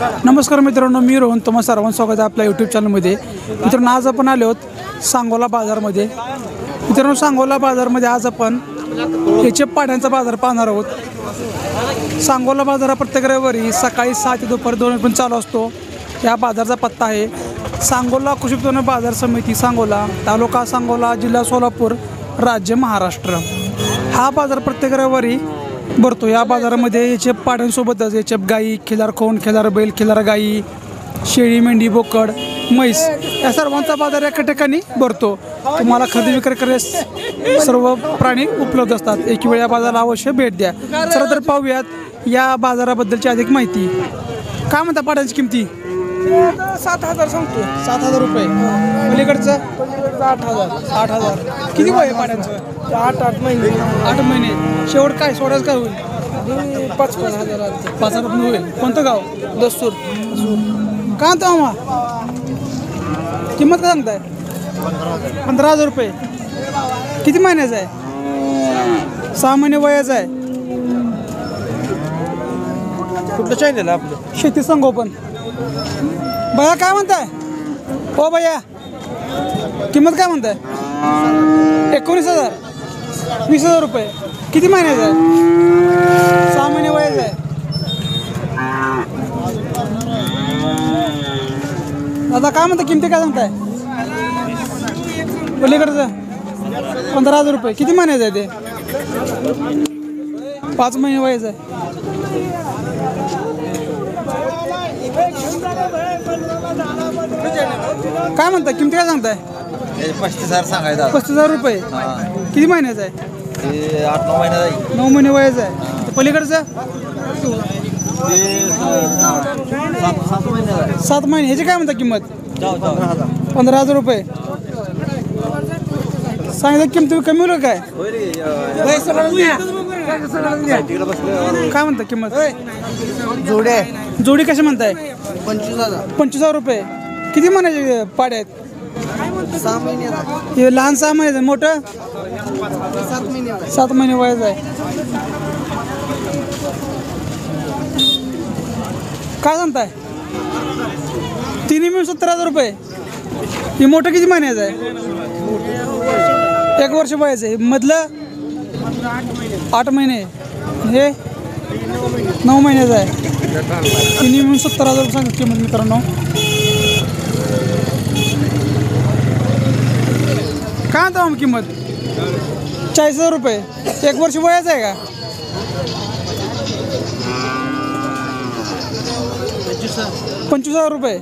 नमस्कार मित्रांनो, मी रोहन तुम्हा सर्वांचं स्वागत आहे आपल्या यूट्यूब चॅनलमध्ये। मित्रांनो, आज आपण आलो आहोत सांगोला बाजारमध्ये। मित्रांनो, सांगोला बाजारमध्ये आज आपण याचे पाड्यांचा बाजार पाहणार आहोत। सांगोला बाजार हा प्रत्येक रविवारी सकाळी 7 ते दुपारी 2 पण चालू असतो। या बाजाराचा पत्ता आहे सांगोला कृषी उत्पन्न बाजार समिती, सांगोला, तालुका सांगोला, जिल्हा सोलापूर, राज्य महाराष्ट्र। हा बाजार प्रत्येक रविवारी भरतो। या बाजारामध्ये याचे पाड्यांसोबतच याचे गाई, खिलार खोंड, खिलार बैल, खिलार गाई, शेळी, मेंढी, बोकड, म्हैस या सर्वांचा बाजार एका ठिकाणी भरतो। तुम्हाला खरेदी विक्री करण्यास सर्व प्राणी उपलब्ध असतात। एक वेळ या बाजाराला अवश्य भेट द्या। चला तर पाहूयात या बाजाराबद्दलची अधिक माहिती। काय म्हणता पाड्यांची किमती? 7,000 सांगतो। 7,000 रुपये। पलीकडचं 8,000। किती वय आहे पाड्यांचं? 8 महिने। 8 महिने। शेवट काय सोडायचं काय होईल? 5,000 5,000 होईल। कोणतं गाव? दस्तूर। काय म्हणतो मामा? किंमत काय सांगताय? 15,000 रुपये। किती महिन्याचा आहे? 6 महिने वयाचा आहे। कुठलं चॅनल आपलं? शेती संगोपन। भैया काय म्हणताय? हो भैया, किंमत काय म्हणताय? 19,000। 20,000 रुपये। किती महिन्याचा आहे? 6 महिने वयाचा आहे। दादा काय म्हणता? किमती काय सांगताय? पलीकडचं 15,000 रुपये। किती महिन्याचं आहे ते? 5 महिने वयाचं आहे। काय म्हणता? किमती काय सांगताय? 35,000 सांगायचं। 35,000 रुपये। किती महिन्याचं आहे? 8-9 महिने 9 महिने वयाचं आहे। पलीकडचं 7 महिने। ह्याची काय म्हणता किंमत? 15,000 रुपये। सांगितलं किमती कमी होईल काय? काय म्हणता किंमत? जोडी कशी म्हणताय? 25,000 रुपये। किती महिन्याचे पाड्या आहेत? 6 महिने। हे लहान 6 महिन्याचं, मोठं 7 महिने वयाचं आहे। काय सांगताय? तिन्ही मिळून 70,000 रुपये। हे मोठं किती महिन्याचं आहे? 1 वर्ष वयाचं आहे। मधलं 8 महिने। हे 9 महिन्याचं आहे। तिन्ही मिळून 70,000 रुपये सांगतो किंमत मित्रांनो। काय म्हणता मग किंमत? 40,000 रुपये। 1 वर्ष वयाचं आहे का? 25,000 रुपये।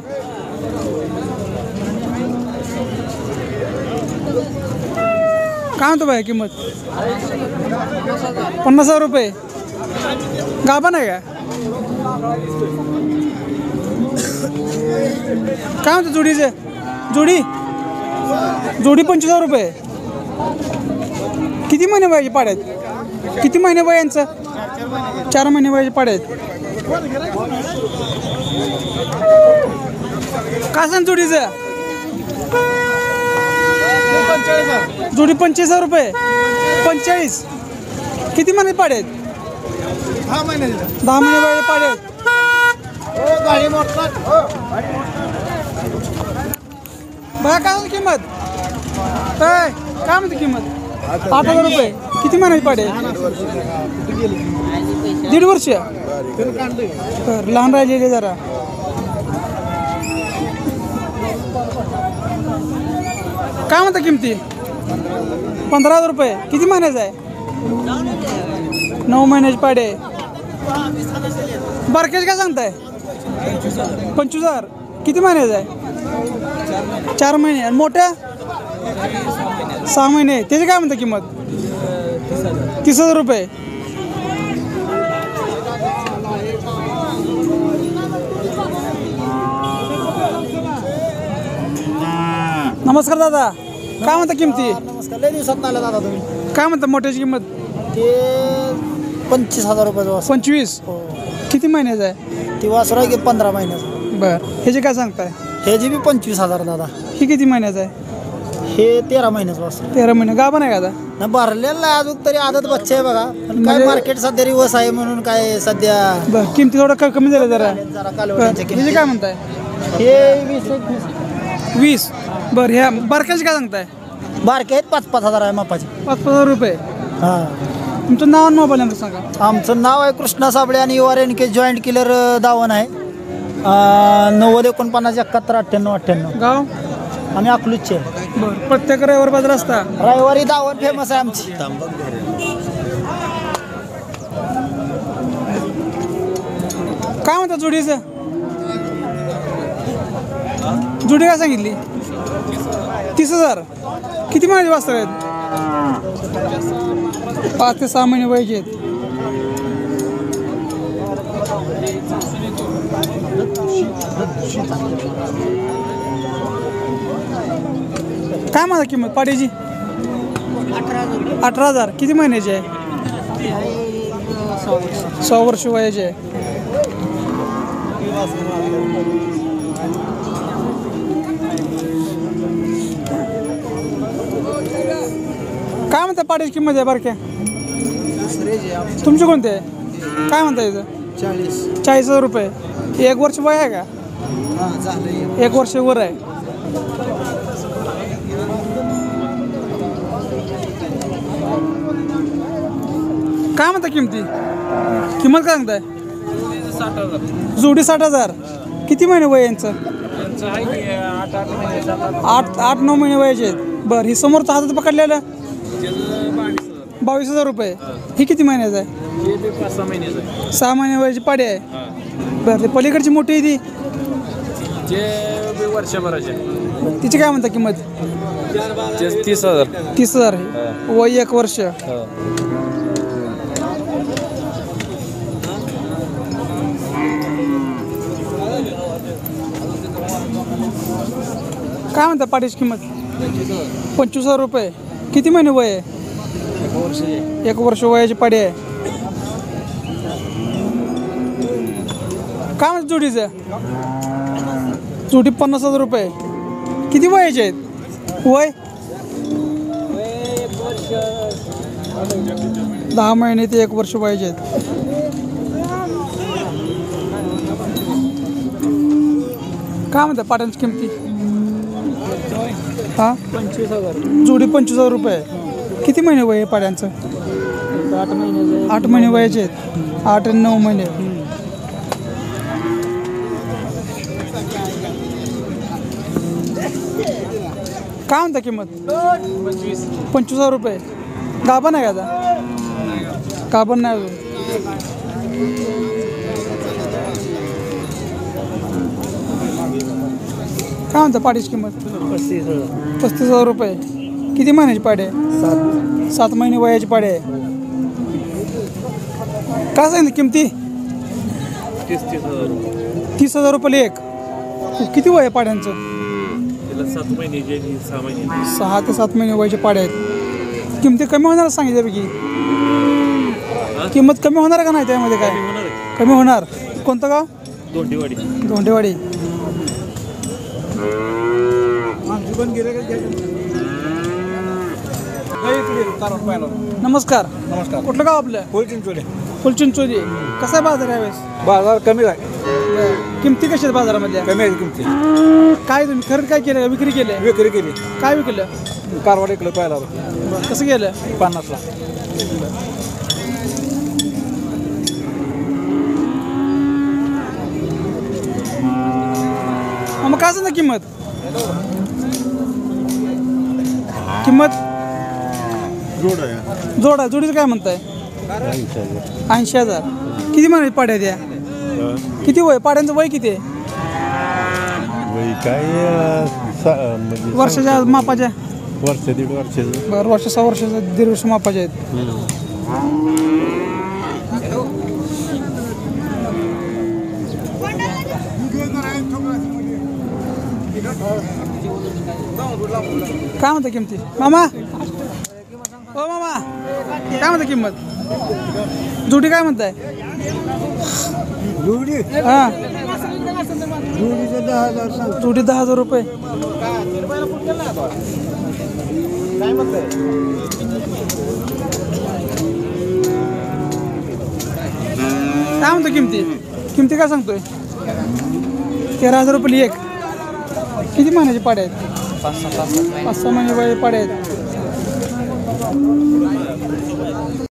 काय म्हणतो बाय किंमत? 50,000 रुपये। गाभण आहे का? काय म्हणतो जोडीचं? जोडी 25,000 रुपये। किती महिने वयाचे पाड्यात? किती महिने वयांचं? 4 महिने वयाचे पाड्यात। काय सांग जोडीचं? जोडी 45,000 रुपये। 45। किती महिने पाड्यात? 10 महिने 10 महिने वयाचे पाड्यात। बघा काय म्हणते किंमत? काय म्हणते किंमत? 8,000 रुपये। किती महिन्याचे पाडे? 1.5 वर्ष। लहान राहिलेले जरा। काय म्हणता किमती? 15,000 रुपये। किती महिन्याचा आहे? 9 महिन्याचे पाडे। बारकेज काय सांगताय? 25,000। किती महिन्याचं आहे? 4 महिने। आणि मोठं 6 महिने। त्याची काय म्हणता किंमत? 30,000 रुपये। नमस्कार दादा, काय म्हणता किमती? नमस्कार। लय दिवसात आला दादा तुम्ही। काय म्हणता मोठ्याची किंमत? ते 25,000 रुपये। 25। किती महिन्याचं आहे? ती वासरू आहे की 15 महिन्याचं। बरं, ह्याचे काय सांगताय? ह्याची बी 25,000 दादा। ही किती महिन्याचं आहे? हे 13 महिन्याचं वासरू। 13 महिने। गाभण आहे का आता? ना भरलेला नाही अजून तरी आदत बच्चा आहे बघा पण काय म्हणजे- मार्केट सध्या रिवर्स आहे म्हणून काय सध्या बरं किमती थोडं कमी झालं जरा जरा कालवड्यांच्या हिचे किमती काय म्हणताय हे 20 20. बरं ह्या बारक्याचे काय सांगताय बारके आहेत 5-5 हजार आहे मापाचे 5,000 रुपये. हां तुमचं नाव आणि मोबाईल नंबर सांगा. आमचं नाव आहे कृष्णा साबळे आणि URNK जॉईंट किलर दावण आहे 90 49 71 98 98. गाव आम्ही अकलूजचे आहे. बरं प्रत्येक रविवार बाजार असता. रविवारी दावण फेमस आहे आमची. काय म्हणता जोडीचं जोडी काय सांगितली 30,000. किती महिन्याचे वासर आहेत 5 ते 6 महिने वयाचे आहेत. काय म्हणता किंमत पाड्याची 18,000. किती महिन्याची आहे 100 वर्ष वयाचे आहे. काय म्हणता पाड्याची किंमत आहे बारक्या तुमचे कोणते आहे काय म्हणता याचं 40,000 रुपये. 1 वर्ष वय आहे का 1 वर्ष वर आहे. काय म्हणता किमती किंमत काय सांगताय 60,000. जोडी 60,000. किती महिने वय यांचं 8-9 महिने वयाचे आहेत. बरं ही समोरचा हातात पकडलेलं 22,000 रुपये. ही किती महिन्याचं आहे 5-6 महिन्याचं 6 महिने वयाची पाडी आहे. बरं ते पलीकडची मोठी आहे ती जे वर्षभराचे तिची काय म्हणता किंमत 30,000. 30,000 आहे. वय 1 वर्ष. काय म्हणता पाडीची किंमत 25,000 रुपये. किती महिने वय आहे 1 वर्ष वयाची पाडी आहे. काय म्हणता जोडीचं जोडी 50,000 रुपये. किती वयाचे आहेत वय 10 महिने ते 1 वर्ष वयाचे आहेत. काय म्हणता पाट्यांची किमती हां 25,000. जोडी 25,000 रुपये. किती महिने वय आहे पाड्यांचं 8 महिने वयाचे आहेत 8 आणि 9 महिने. काय म्हणता किंमत 25,000 रुपये. गाभण आहे का आता गाभण नाही अजून. काय म्हणता पाडीची किंमत 35,000 रुपये. किती महिन्याची पाडी आहे 7 महिने वयाची पाडी आहे. काय सांगितलं किमती 30,000 रुपये एक. किती वय आहे पाड्यांचं 6 ते 7 महिने वयाचे पाड्या आहेत. किमती कमी होणार सांगितल्यापैकी किंमत कमी होणार का नाही त्यामध्ये काय कमी होणार. कोणतं गाव धोंडेवाडी. नमस्कार कुठलं गाव आपलं फुलचिंचोली. कसा आहे बाजार यावेळेस बाजार कमी आहे किमती कशा आहेत बाजारामध्ये कमी आहे किमती. काय तुम्ही खरेदी काय केलं विक्री केली विक्री केली काय विकलं कारवाड इकडे पाहिला कसं केलं 50ला. मग काय सांगा किंमत जोडा जोडीचं काय म्हणताय 80,000. किती महिन्याची पाड्या द्या किती वय पाड्यांचं वय किती आहे वर्षाच्या मापाच्या वर्ष 1.5 वर्षाचं. बरं वर्ष 6 वर्षाचं 1.5 वर्ष मापाच्या आहेत. काय म्हणता किमती मामा ओ मामा काय म्हणता किंमत जोडी काय म्हणताय हां जोडी 10,000 रुपये. काय म्हणतो किमती काय सांगतोय 13,000 रुपये एक. किती महिन्याचे पाडे आहेत? 5-6 महिने पाडे आहेत.